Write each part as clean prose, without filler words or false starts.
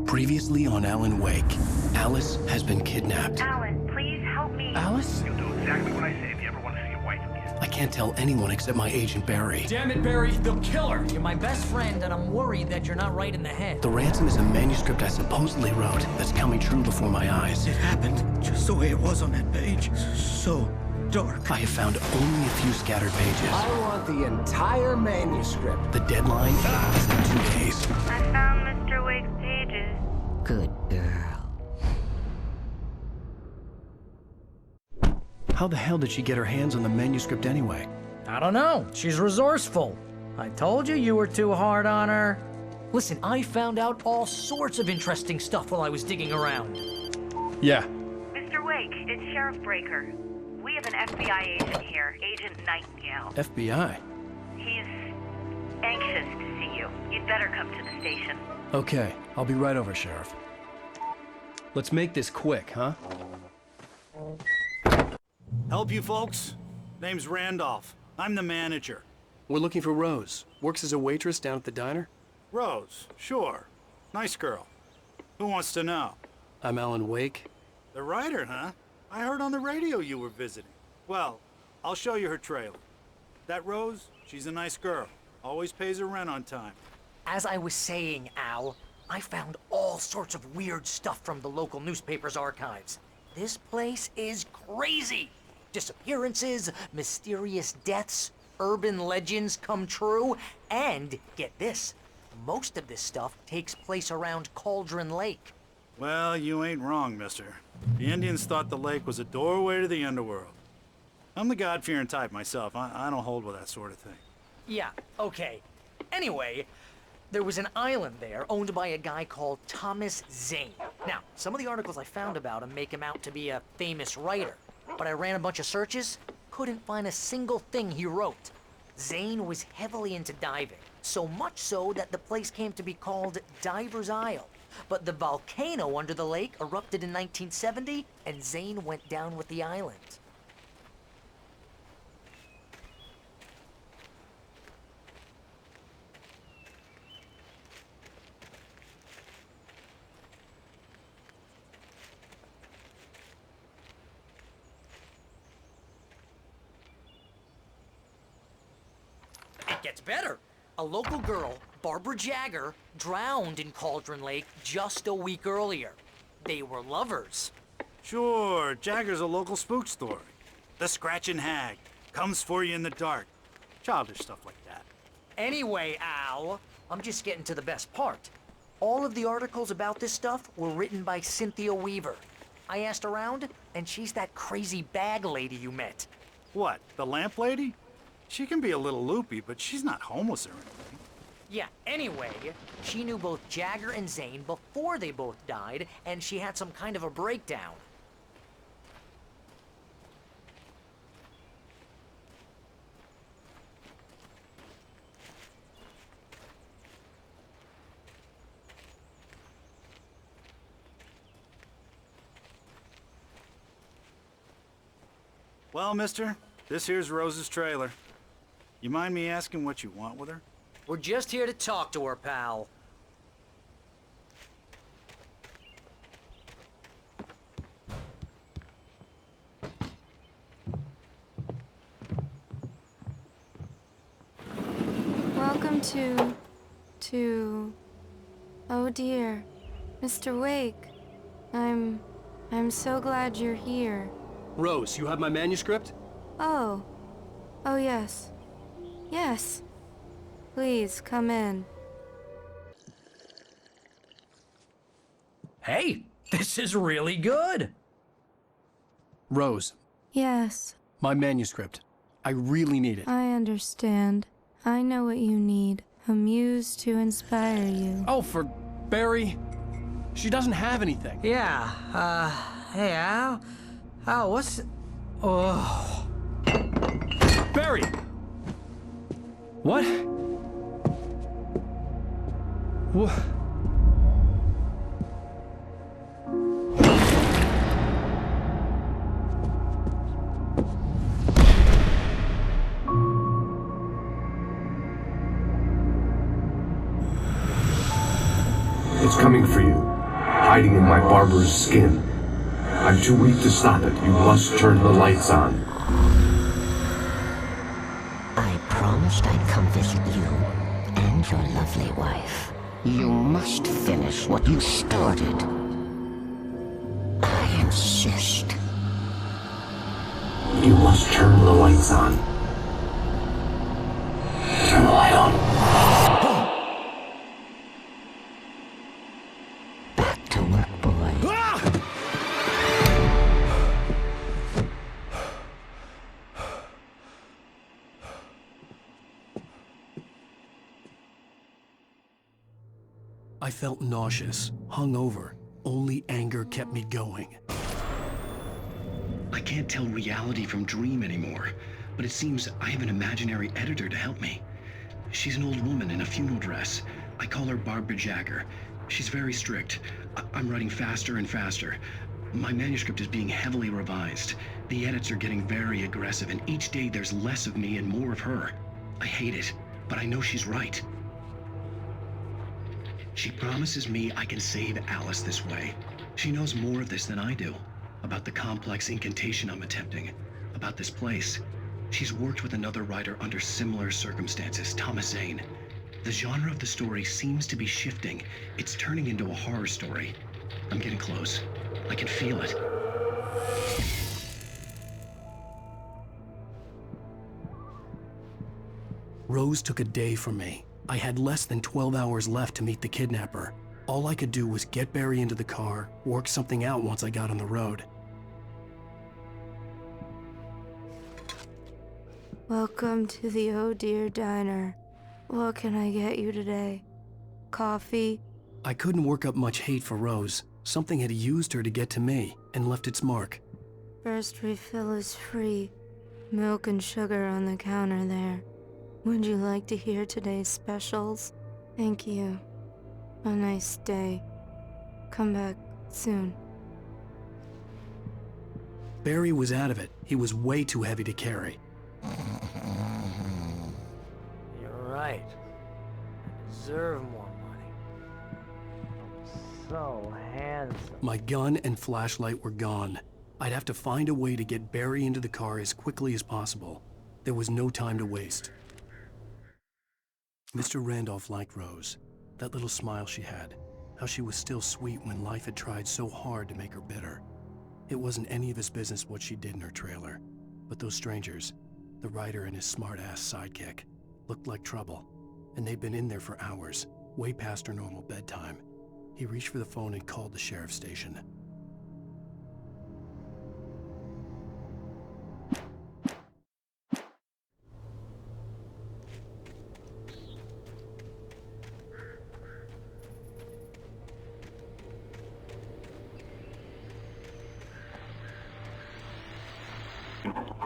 Previously on Alan Wake, Alice has been kidnapped. Alan, please help me. Alice? You'll do exactly what I say if you ever want to see your wife again. I can't tell anyone except my agent Barry. Damn it, Barry, they'll kill her. You're my best friend, and I'm worried that you're not right in the head. The ransom is a manuscript I supposedly wrote that's coming true before my eyes. It happened just the way it was on that page. So dark. I have found only a few scattered pages. I want the entire manuscript. The deadline is in 2 days. I found Mr. Wake's pages. Good girl. How the hell did she get her hands on the manuscript anyway? I don't know. She's resourceful. I told you you were too hard on her. Listen, I found out all sorts of interesting stuff while I was digging around. Yeah. Mr. Wake, it's Sheriff Breaker. We have an FBI agent here, Agent Nightingale. FBI? He's anxious to see you. You'd better come to the station. Okay, I'll be right over, Sheriff. Let's make this quick, huh? Help you folks? Name's Randolph. I'm the manager. We're looking for Rose. Works as a waitress down at the diner. Rose, sure. Nice girl. Who wants to know? I'm Alan Wake. The writer, huh? I heard on the radio you were visiting. Well, I'll show you her trailer. That Rose, she's a nice girl. Always pays her rent on time. As I was saying, Al, I found all sorts of weird stuff from the local newspaper's archives. This place is crazy. Disappearances, mysterious deaths, urban legends come true, and get this, most of this stuff takes place around Cauldron Lake. Well, you ain't wrong, mister. The Indians thought the lake was a doorway to the underworld. I'm the God-fearing type myself. I don't hold with that sort of thing. Yeah, okay. Anyway, there was an island there owned by a guy called Thomas Zane. Now, some of the articles I found about him make him out to be a famous writer, but I ran a bunch of searches, couldn't find a single thing he wrote. Zane was heavily into diving, so much so that the place came to be called Diver's Isle. But the volcano under the lake erupted in 1970, and Zane went down with the island. It gets better. A local girl, Barbara Jagger, drowned in Cauldron Lake just a week earlier. They were lovers. Sure, Jagger's a local spook story. The Scratching Hag comes for you in the dark. Childish stuff like that. Anyway, Al, I'm just getting to the best part. All of the articles about this stuff were written by Cynthia Weaver. I asked around, and she's that crazy bag lady you met. What, the lamp lady? She can be a little loopy, but she's not homeless or anything. Yeah, anyway, she knew both Jagger and Zane before they both died, and she had some kind of a breakdown. Well, mister, this here's Rose's trailer. You mind me asking what you want with her? We're just here to talk to her, pal. Welcome to... Oh dear, Mr. Wake. I'm so glad you're here. Rose, you have my manuscript? Oh. Oh yes. Yes. Please, come in. Hey, this is really good. Rose, Yes, my manuscript. I really need it. I understand. I know what you need. A muse to inspire you. Oh, for Barry. She doesn't have anything. Yeah, hey, Al? Al, what's... Oh... Barry! What? What? It's coming for you. hiding in my barber's skin. I'm too weak to stop it. You must turn the lights on. I promised I'd come visit you and your lovely wife. You must finish what you started. I insist. You must turn the lights on. Turn the light on. Back to work, boy. I felt nauseous, hungover. Only anger kept me going. I can't tell reality from dream anymore, but it seems I have an imaginary editor to help me. She's an old woman in a funeral dress. I call her Barbara Jagger. She's very strict. I'm writing faster and faster. My manuscript is being heavily revised. The edits are getting very aggressive, and each day there's less of me and more of her. I hate it, but I know she's right. She promises me I can save Alice this way. She knows more of this than I do. About the complex incantation I'm attempting. About this place. She's worked with another writer under similar circumstances, Thomas Zane. The genre of the story seems to be shifting. It's turning into a horror story. I'm getting close. I can feel it. Rose took a day from me. I had less than 12 hours left to meet the kidnapper. All I could do was get Barry into the car, work something out once I got on the road. Welcome to the Oh Dear Diner. What can I get you today? Coffee? I couldn't work up much hate for Rose. Something had used her to get to me and left its mark. First refill is free. Milk and sugar on the counter there. Would you like to hear today's specials? Thank you. A nice day. Come back soon. Barry was out of it. He was way too heavy to carry. You're right. I deserve more money. I'm so handsome. My gun and flashlight were gone. I'd have to find a way to get Barry into the car as quickly as possible. There was no time to waste. Mr. Randolph liked Rose. That little smile she had. How she was still sweet when life had tried so hard to make her bitter. It wasn't any of his business what she did in her trailer. But those strangers, the writer and his smart-ass sidekick, looked like trouble. And they'd been in there for hours, way past her normal bedtime. He reached for the phone and called the sheriff's station.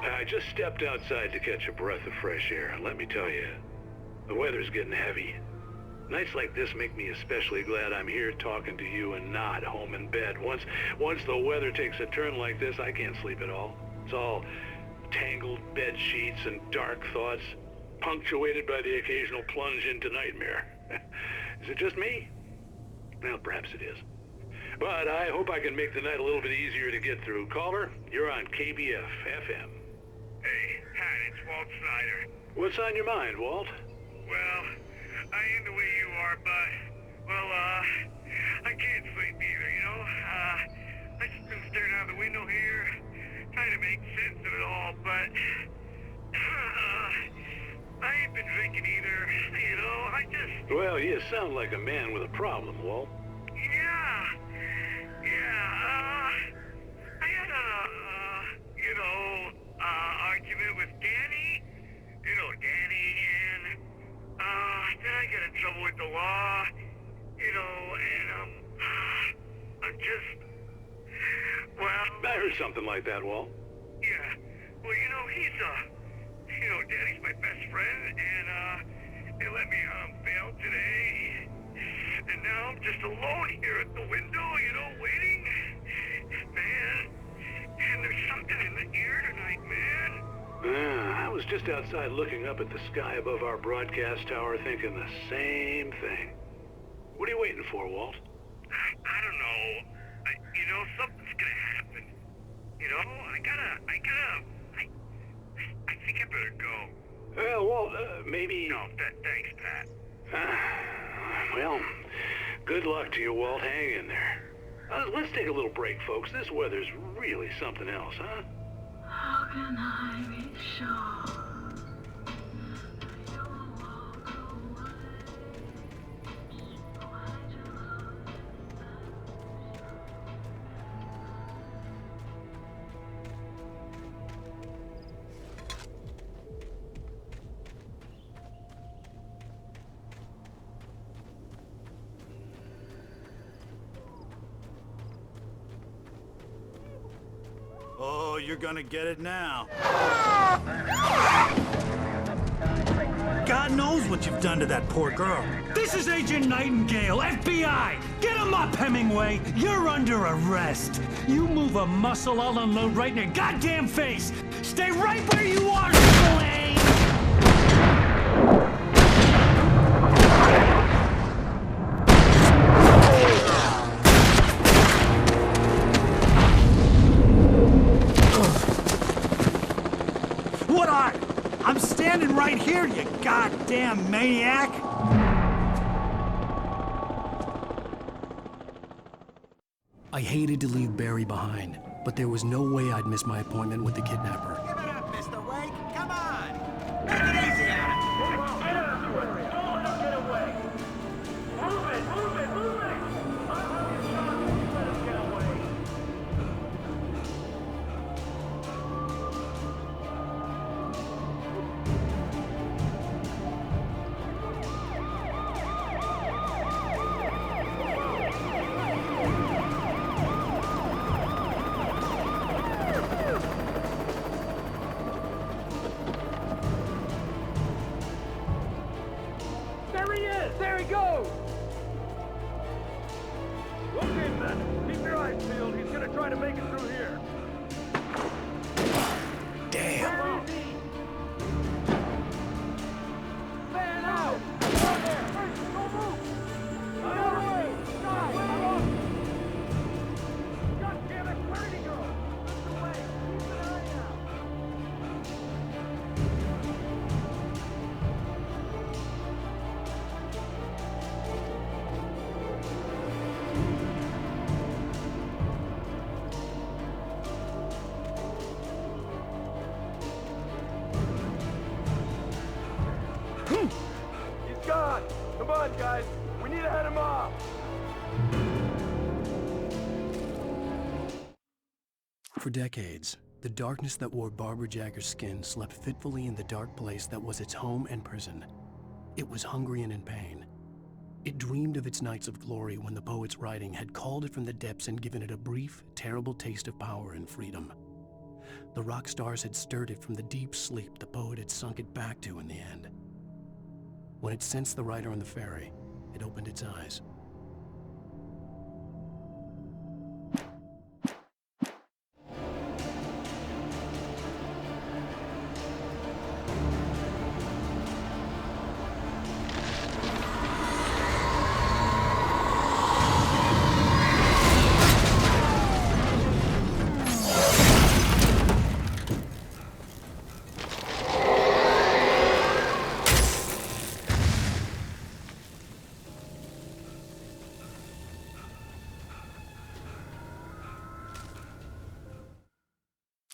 I just stepped outside to catch a breath of fresh air, and let me tell you, the weather's getting heavy. Nights like this make me especially glad I'm here talking to you and not home in bed. Once the weather takes a turn like this, I can't sleep at all. It's all tangled bed sheets and dark thoughts, punctuated by the occasional plunge into nightmare. Is it just me? Well, perhaps it is. But I hope I can make the night a little bit easier to get through. Caller, you're on KBF FM. Hey, Pat, it's Walt Snyder. What's on your mind, Walt? Well, I ain't the way you are, but, well, I can't sleep either, you know? I just been staring out the window here, trying to make sense of it all, but, I ain't been drinking either, you know? Well, you sound like a man with a problem, Walt. I had argument with Danny, Danny, and, then I got in trouble with the law, and, I'm just, well... I heard something like that, Walt. Yeah, well, Danny's my best friend, and, they let me, bail today, and now I'm just alone here at the window, waiting, man, and there's something in the air tonight, man. I was just outside looking up at the sky above our broadcast tower thinking the same thing. What are you waiting for, Walt? I don't know. No, thanks, Pat. Well, good luck to you, Walt. Hang in there. Let's take a little break, folks. This weather's really something else, huh? How can I be sure? Oh, you're gonna get it now. God knows what you've done to that poor girl. This is Agent Nightingale, FBI! Get him up, Hemingway! You're under arrest! You move a muscle, I'll unload right in your goddamn face! Stay right where you are, Spillane! What are? I'm standing right here, you goddamn maniac! I hated to leave Barry behind, but there was no way I'd miss my appointment with the kidnapper. Give it up, Mr. Wake. Come on. Take it easy on him. Get out of the way. Don't let him get away. Move it, move it, move it. Let him get away. There he is! There he goes! Okay, men. Keep your eyes peeled. He's gonna try to make it through here. Damn! Fan out! Down there! Don't move! The other way! Stop! God damn it! Where did he go? This way! Keep an eye out! He's gone! Come on, guys! We need to head him off! For decades, the darkness that wore Barbara Jagger's skin slept fitfully in the dark place that was its home and prison. It was hungry and in pain. It dreamed of its nights of glory when the poet's writing had called it from the depths and given it a brief, terrible taste of power and freedom. The rock stars had stirred it from the deep sleep the poet had sunk it back to in the end. When it sensed the writer on the ferry, it opened its eyes.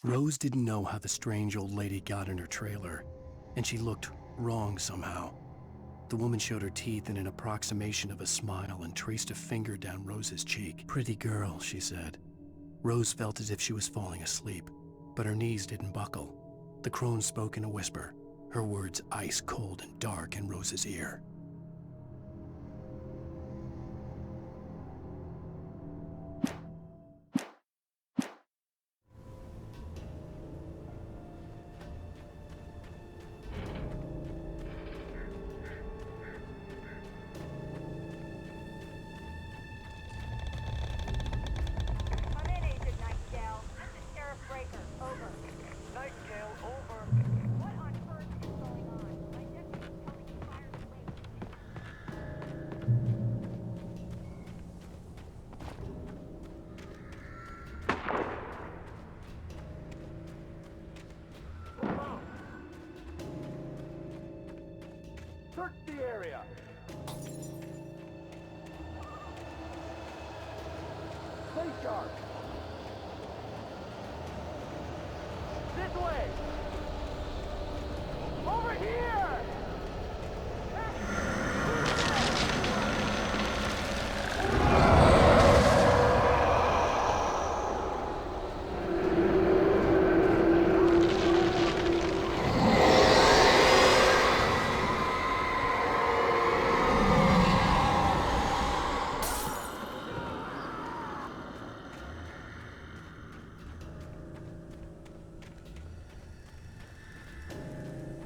Rose didn't know how the strange old lady got in her trailer, and she looked wrong somehow. The woman showed her teeth in an approximation of a smile and traced a finger down Rose's cheek. "Pretty girl," she said. Rose felt as if she was falling asleep, but her knees didn't buckle. The crone spoke in a whisper, her words ice cold and dark in Rose's ear. area. Stay sharp. This way. Over here.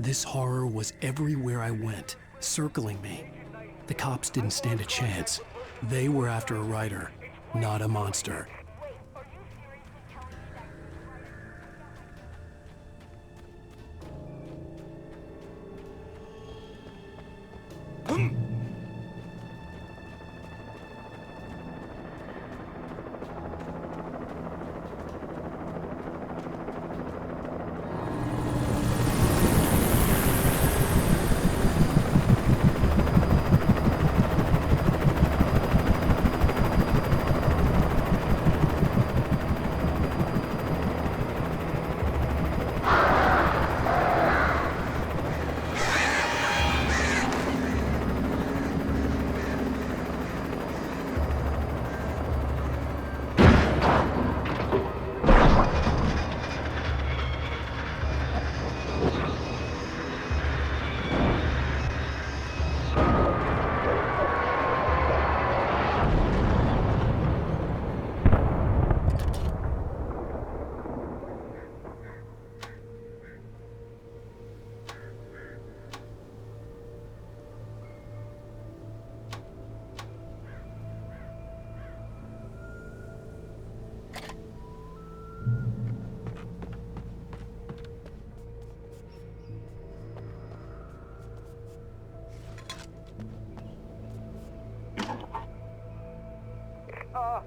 This horror was everywhere I went, circling me. The cops didn't stand a chance. They were after a writer, not a monster.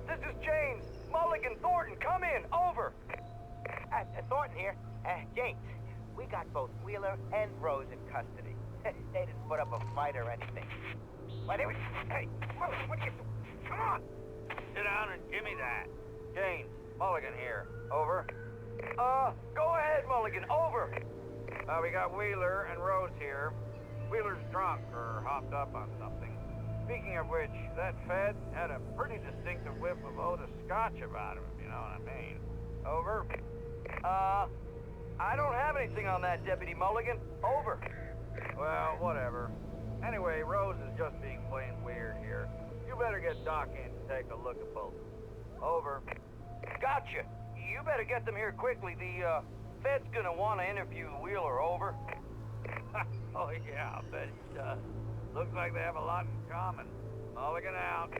This is James. Mulligan, Thornton, come in. Over. Thornton here. James, we got both Wheeler and Rose in custody. They didn't put up a fight or anything. Why, they were... Hey, Mulligan, what are you doing? Come on. Sit down and give me that. James, Mulligan here. Over. Go ahead, Mulligan. Over. We got Wheeler and Rose here. Wheeler's drunk or hopped up on something. Speaking of which, that Fed had a pretty distinctive whiff of Otis Scotch about him, if you know what I mean. Over. I don't have anything on that, Deputy Mulligan. Over. Well, whatever. Anyway, Rose is just being plain weird here. You better get Doc in to take a look at both. Over. Gotcha. You better get them here quickly. The, Fed's gonna want to interview Wheeler. Over. Oh, yeah, I bet he does. Looks like they have a lot in common. Mulligan out.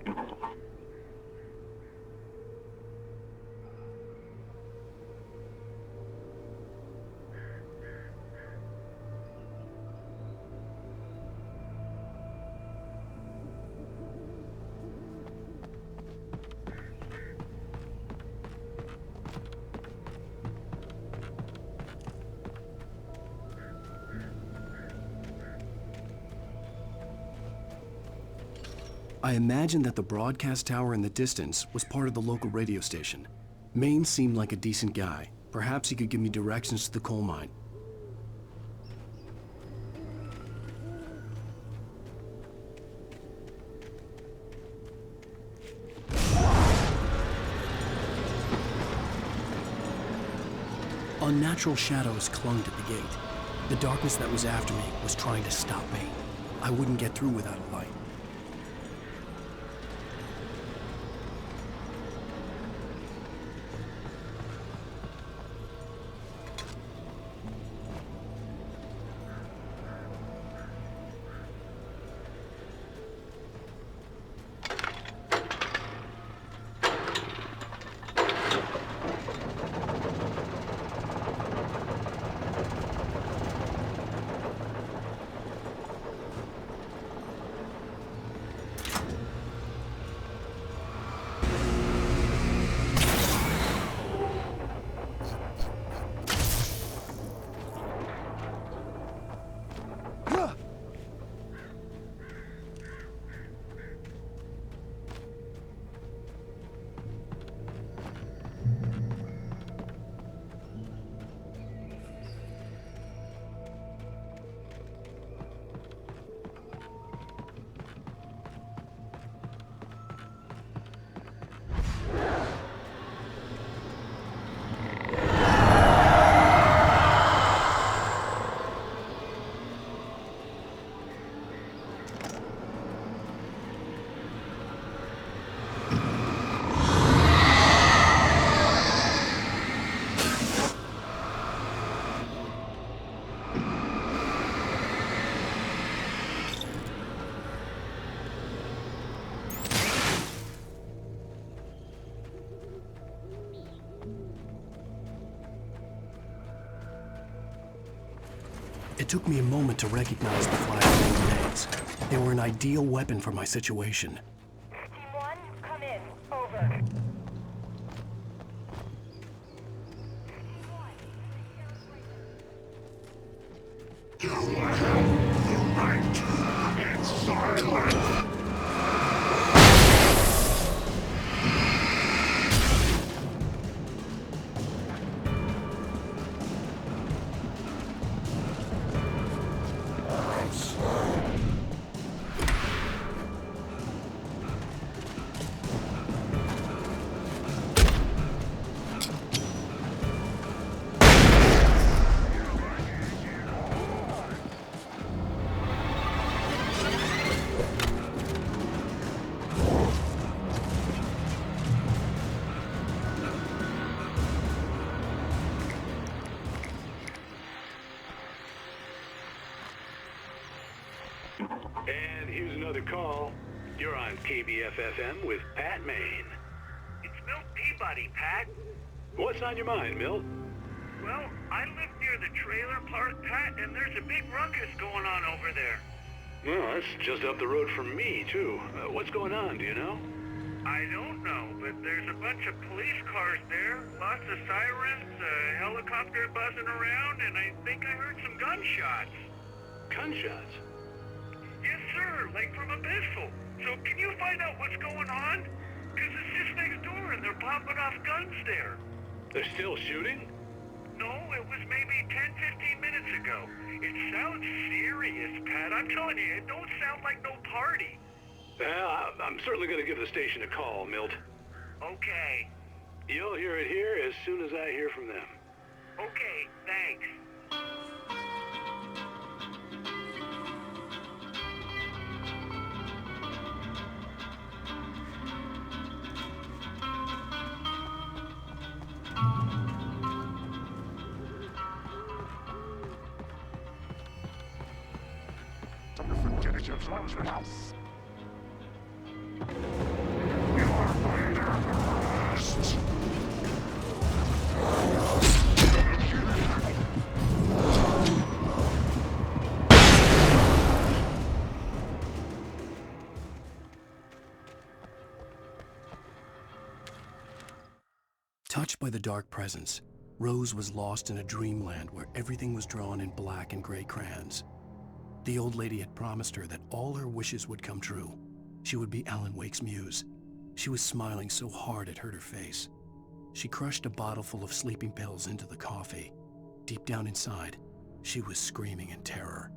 I imagined that the broadcast tower in the distance was part of the local radio station. Maine seemed like a decent guy. Perhaps he could give me directions to the coal mine. Unnatural shadows clung to the gate. The darkness that was after me was trying to stop me. I wouldn't get through without a light. It took me a moment to recognize the flashbang grenades. They were an ideal weapon for my situation. Team 1, come in. Over. And here's another call. You're on KBF-FM with Pat Maine. It's Milt Peabody, Pat. What's on your mind, Milt? Well, I live near the trailer park, Pat, and there's a big ruckus going on over there. Well, that's just up the road from me, too. What's going on, do you know? I don't know, but there's a bunch of police cars there, lots of sirens, a helicopter buzzing around, and I think I heard some gunshots. Gunshots? Yes, sir, like from a pistol. So can you find out what's going on? Because it's just next door and they're popping off guns there. They're still shooting? No, it was maybe 10, 15 minutes ago. It sounds serious, Pat. I'm telling you, it don't sound like no party. Well, I'm certainly going to give the station a call, Milt. Okay. You'll hear it here as soon as I hear from them. Okay, thanks. Touched by the dark presence, Rose was lost in a dreamland where everything was drawn in black and gray crayons. The old lady had promised her that all her wishes would come true. She would be Alan Wake's muse. She was smiling so hard it hurt her face. She crushed a bottle full of sleeping pills into the coffee. Deep down inside, she was screaming in terror.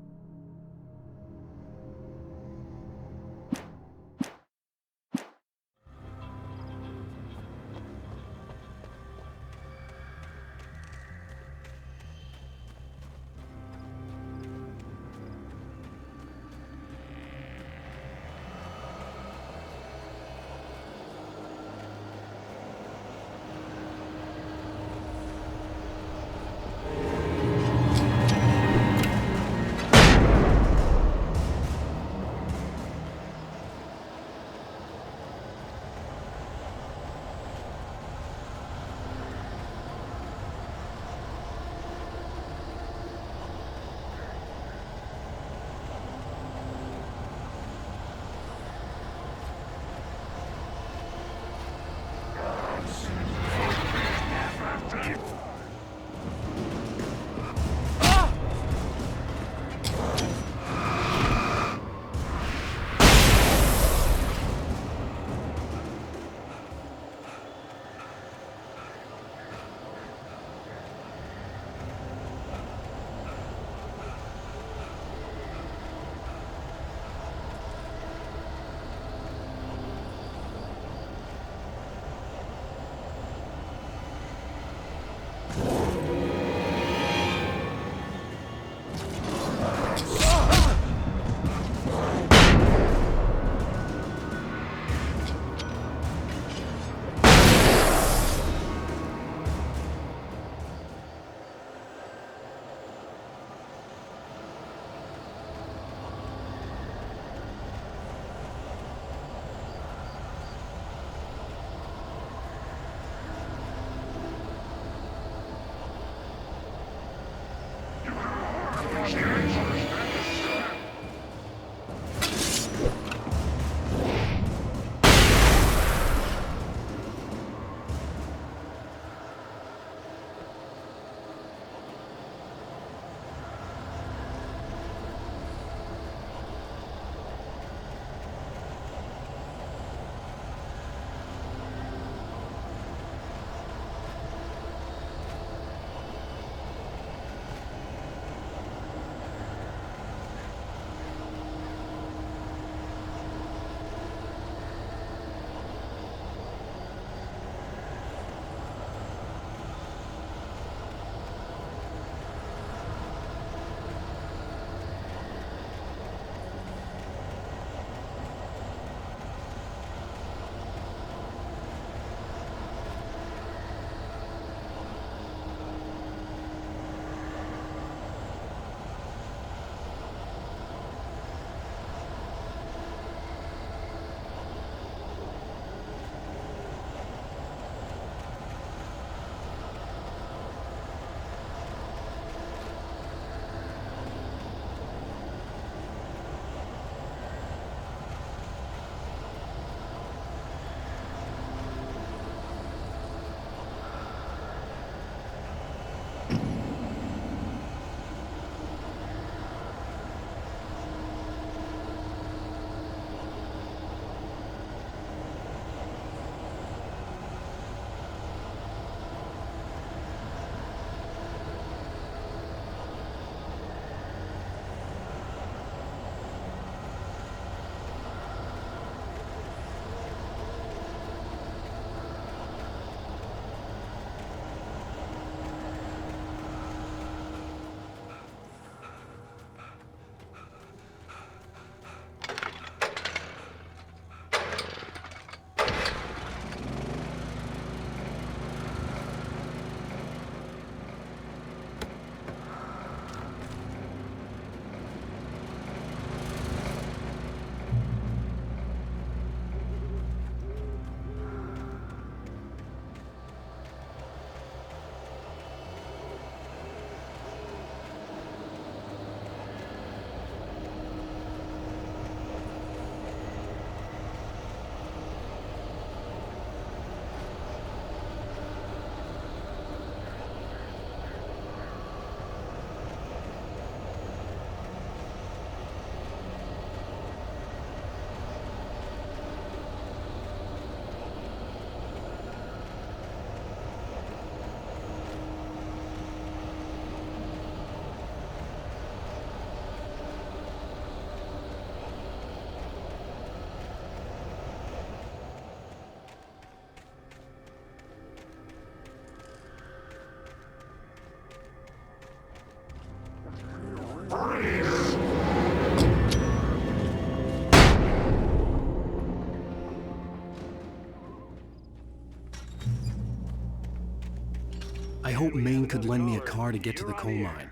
I hope Maine could lend me a car to get to the coal mine.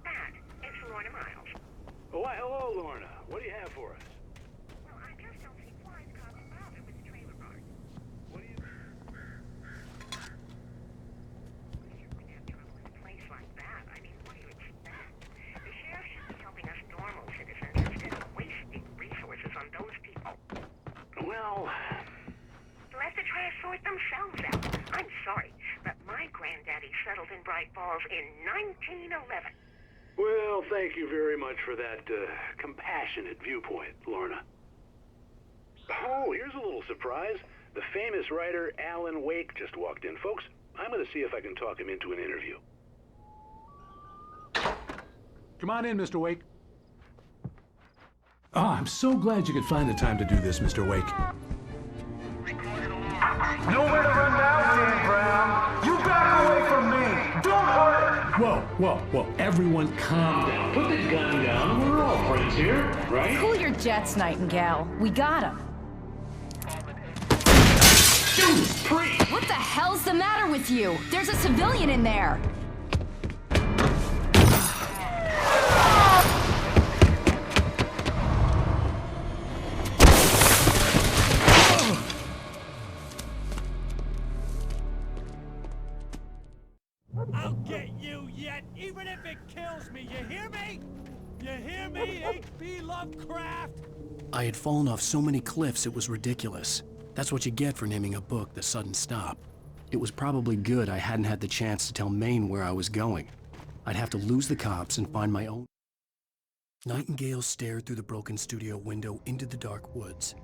Dad, it's Lorna Miles. Oh, why, hello, Lorna. What do you have for us? Well, I just don't see why it's causing bother with the trailer park. What do you... You wouldn't have trouble in a place like that. I mean, what do you expect? The sheriff should be helping us normal citizens instead of wasting resources on those people. Well... They'll have to try to sort themselves out. I'm sorry, but my granddaddy settled in Bright Falls in 1911. Well, thank you very much for that compassionate viewpoint, Lorna. Oh, here's a little surprise. The famous writer Alan Wake just walked in. Folks, I'm going to see if I can talk him into an interview. Come on in, Mr. Wake. Oh, I'm so glad you could find the time to do this, Mr. Wake. Nowhere to run now, Dan Brown. You back away from me. Don't hurt. Whoa. Everyone calm down. Put the gun down. We're all friends here, right? Cool your jets, Nightingale. We got him. Judas Priest! What the hell's the matter with you? There's a civilian in there. I'll get you yet, even if it kills me. You hear me? You hear me, H.P. Lovecraft? I had fallen off so many cliffs it was ridiculous. That's what you get for naming a book The Sudden Stop. It was probably good I hadn't had the chance to tell Maine where I was going. I'd have to lose the cops and find my own. Nightingale stared through the broken studio window into the dark woods.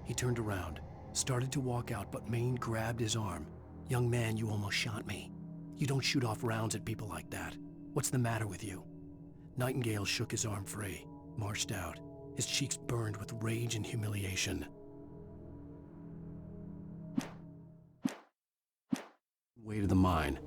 He turned around, started to walk out, but Maine grabbed his arm. "Young man, you almost shot me. You don't shoot off rounds at people like that. What's the matter with you?" Nightingale shook his arm free, marched out. His cheeks burned with rage and humiliation. Way to the mine.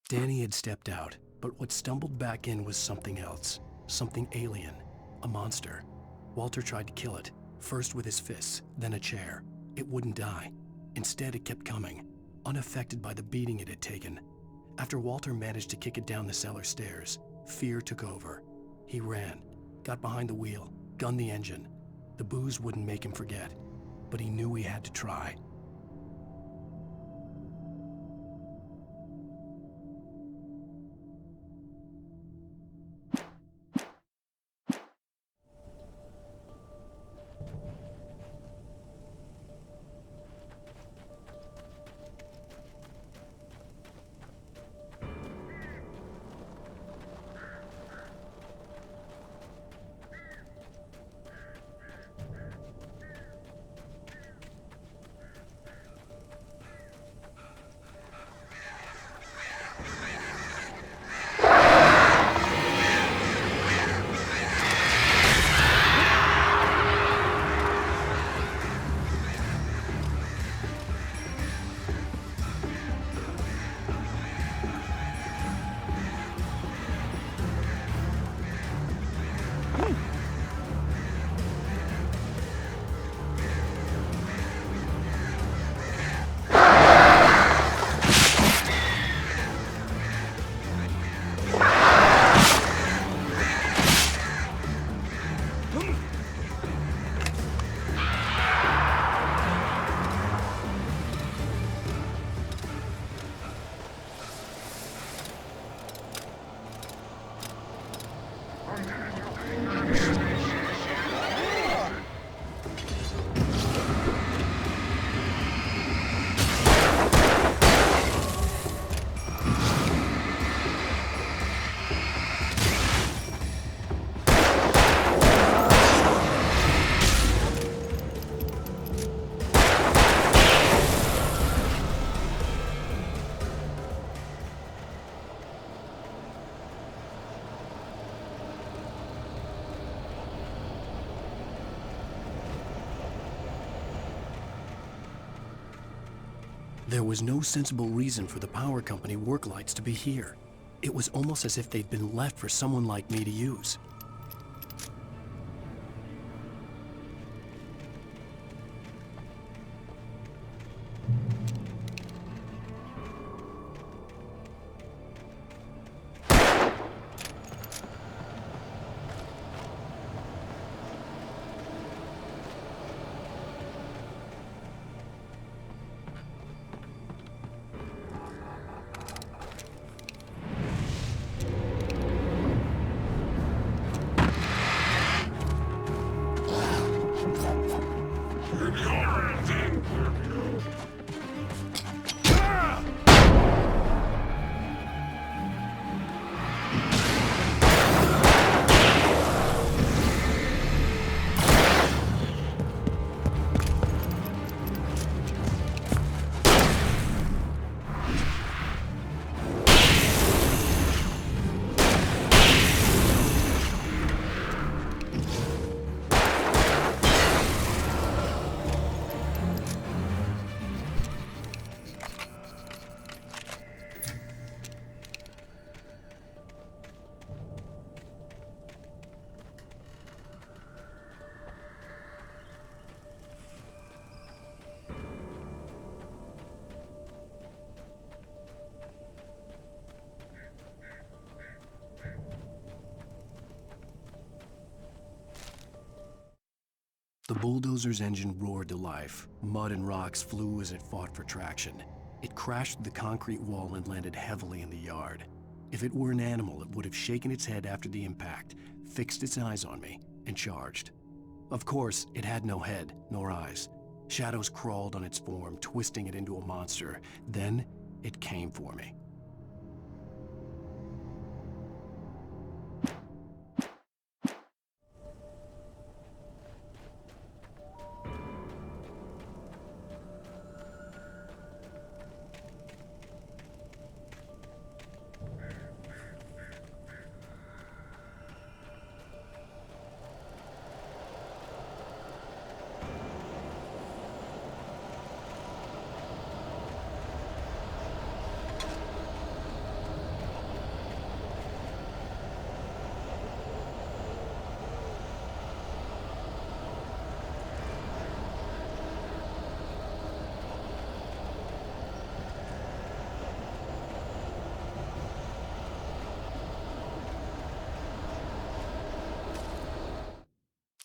Danny had stepped out, but what stumbled back in was something else. Something alien. A monster. Walter tried to kill it, first with his fists, then a chair. It wouldn't die. Instead, it kept coming, unaffected by the beating it had taken. After Walter managed to kick it down the cellar stairs, fear took over. He ran, got behind the wheel, gunned the engine. The booze wouldn't make him forget, but he knew he had to try. There was no sensible reason for the power company work lights to be here. It was almost as if they'd been left for someone like me to use. The bulldozer's engine roared to life. Mud and rocks flew as it fought for traction. It crashed through the concrete wall and landed heavily in the yard. If it were an animal, it would have shaken its head after the impact, fixed its eyes on me, and charged. Of course, it had no head, nor eyes. Shadows crawled on its form, twisting it into a monster. Then, it came for me.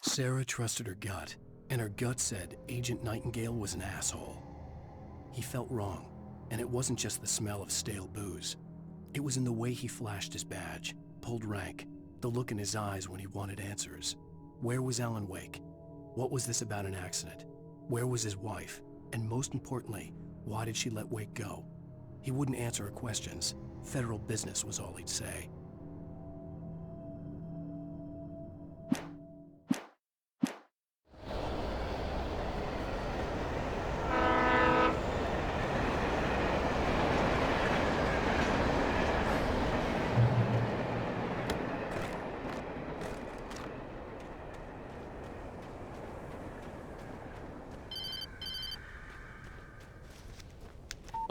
Sarah trusted her gut, and her gut said Agent Nightingale was an asshole. He felt wrong, and it wasn't just the smell of stale booze. It was in the way he flashed his badge, pulled rank, the look in his eyes when he wanted answers. Where was Alan Wake? What was this about an accident? Where was his wife? And most importantly, why did she let Wake go? He wouldn't answer her questions. Federal business was all he'd say.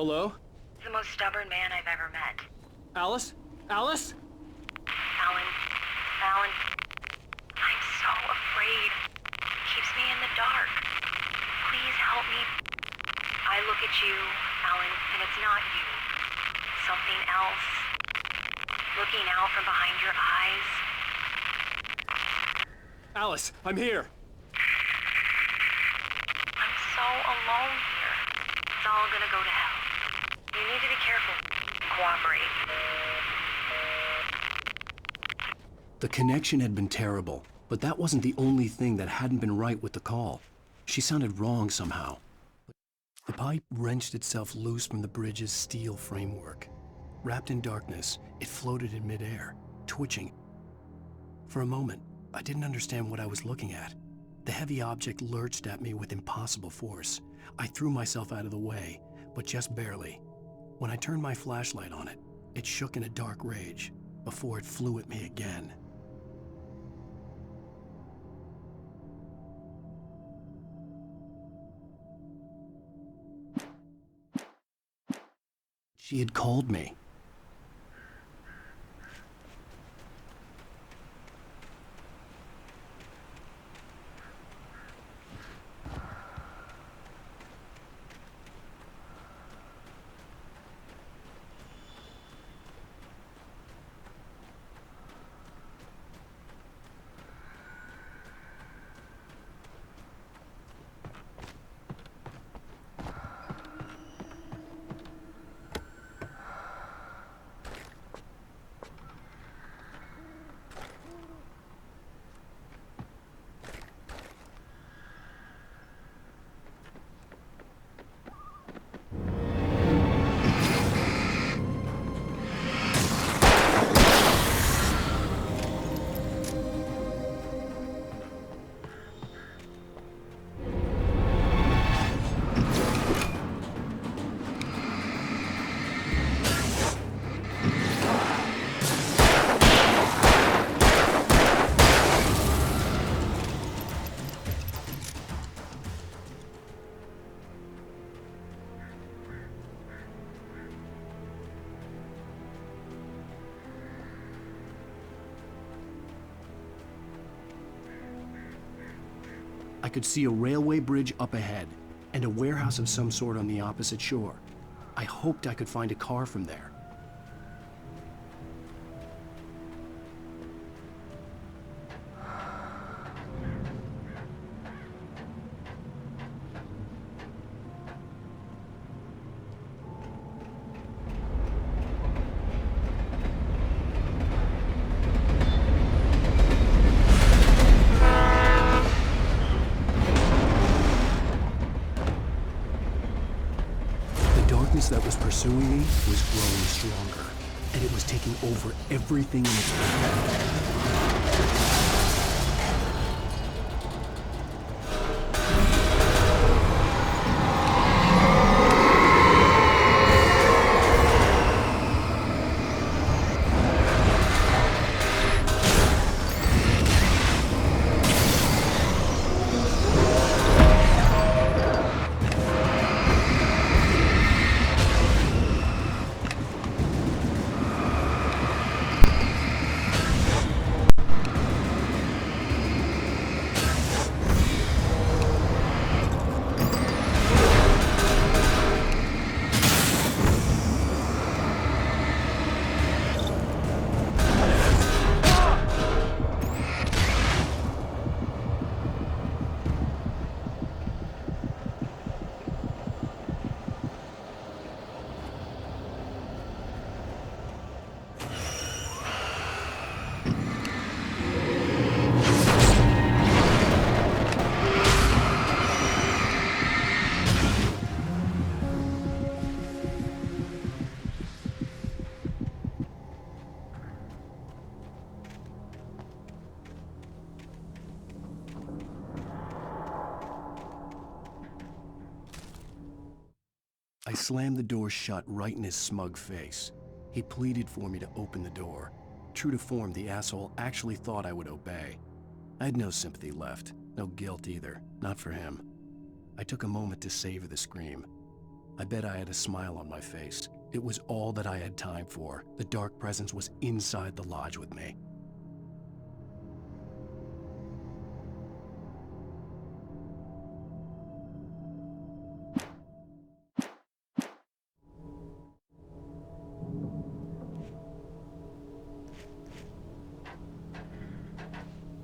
Hello? The most stubborn man I've ever met. Alice? Alice? Alan. Alan. I'm so afraid. He keeps me in the dark. Please help me. I look at you, Alan, and it's not you. Something else. Looking out from behind your eyes. Alice, I'm here. I'm so alone here. It's all gonna go to hell. You need to be careful. Cooperate. The connection had been terrible, but that wasn't the only thing that hadn't been right with the call. She sounded wrong somehow. The pipe wrenched itself loose from the bridge's steel framework. Wrapped in darkness, it floated in midair, twitching. For a moment, I didn't understand what I was looking at. The heavy object lurched at me with impossible force. I threw myself out of the way, but just barely. When I turned my flashlight on it, it shook in a dark rage before it flew at me again. She had called me. I could see a railway bridge up ahead, and a warehouse of some sort on the opposite shore. I hoped I could find a car from there. That was pursuing me was growing stronger, and it was taking over everything in its path. I slammed the door shut right in his smug face. He pleaded for me to open the door. True to form, the asshole actually thought I would obey. I had no sympathy left, no guilt either, not for him. I took a moment to savor the scream. I bet I had a smile on my face. It was all that I had time for. The dark presence was inside the lodge with me.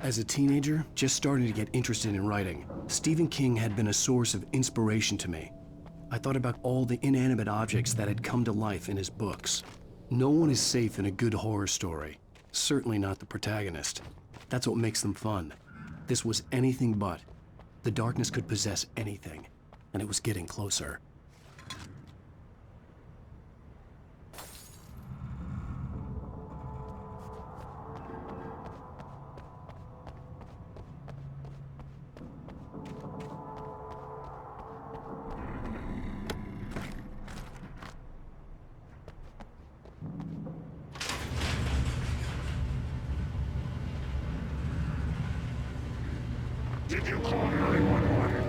As a teenager, just starting to get interested in writing, Stephen King had been a source of inspiration to me. I thought about all the inanimate objects that had come to life in his books. No one is safe in a good horror story. Certainly not the protagonist. That's what makes them fun. This was anything but. The darkness could possess anything, and it was getting closer. Did you call 911?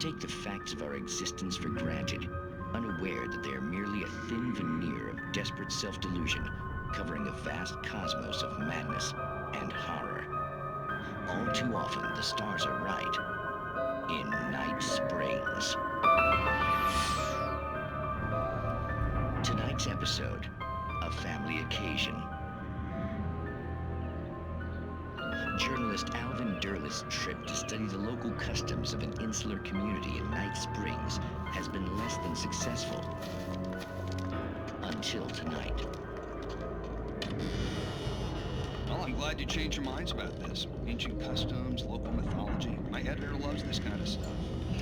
take the facts of our existence for granted, unaware that they are merely a thin veneer of desperate self-delusion covering a vast cosmos of madness and horror. All too often, the stars are right. In Night Springs. Tonight's episode, a family occasion. Journalist Alvin Derleth's trip to study the local customs of an insular community in Night Springs has been less than successful. Until tonight. Well, I'm glad you changed your minds about this. Ancient customs, local mythology. My editor loves this kind of stuff.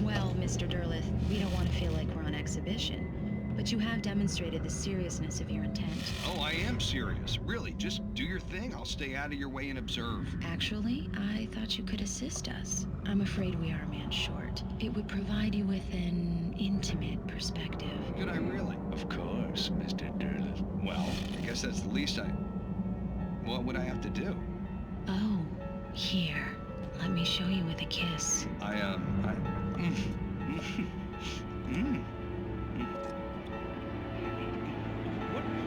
Well, Mr. Derleth, we don't want to feel like we're on exhibition. But you have demonstrated the seriousness of your intent. Oh, I am serious. Really, just do your thing. I'll stay out of your way and observe. Actually, I thought you could assist us. I'm afraid we are a man short. It would provide you with an intimate perspective. Did I really? Of course, Mr. Derleth. Well, I guess that's the least What would I have to do? Oh, here. Let me show you with a kiss.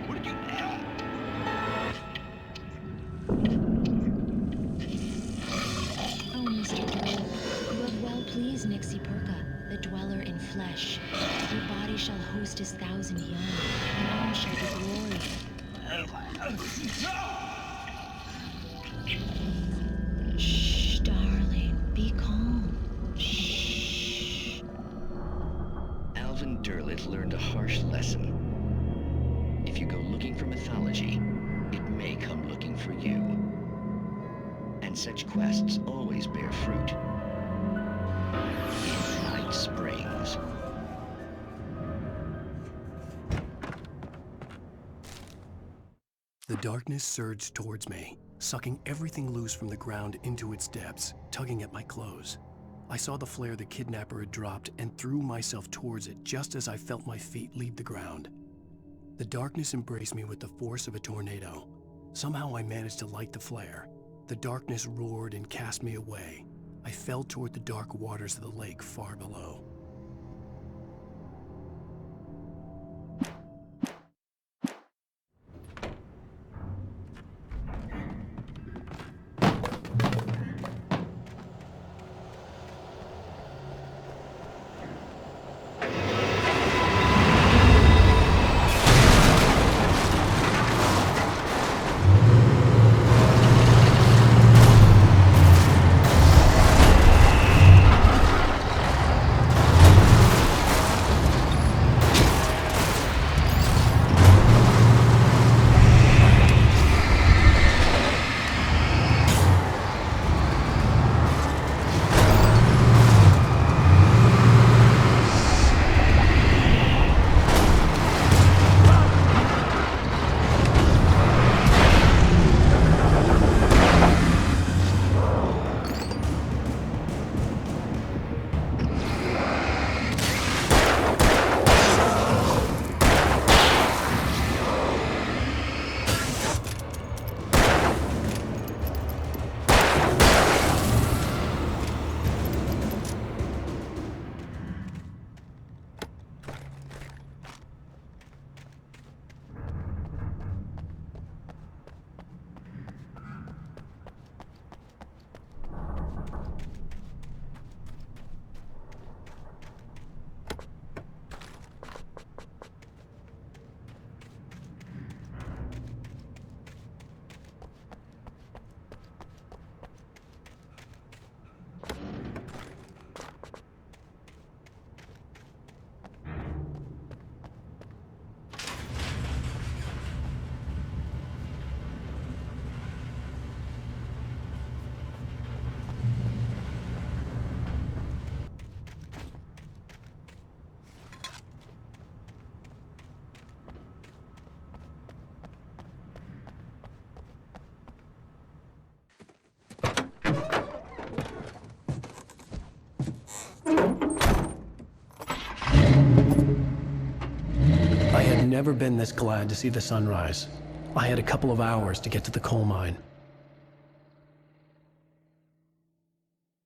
What did you... Oh, Mr. Derleth, you have well pleased Nixie Perka, the dweller in flesh. Your body shall host his 1,000 young, and all shall be glory. Shh, darling, be calm. Shh. Alvin Derleth learned a harsh lesson. If you go looking for mythology, it may come looking for you. And such quests always bear fruit. In Night Springs. The darkness surged towards me, sucking everything loose from the ground into its depths, tugging at my clothes. I saw the flare the kidnapper had dropped and threw myself towards it just as I felt my feet leave the ground. The darkness embraced me with the force of a tornado. Somehow I managed to light the flare. The darkness roared and cast me away. I fell toward the dark waters of the lake far below. I had never been this glad to see the sunrise. I had a couple of hours to get to the coal mine.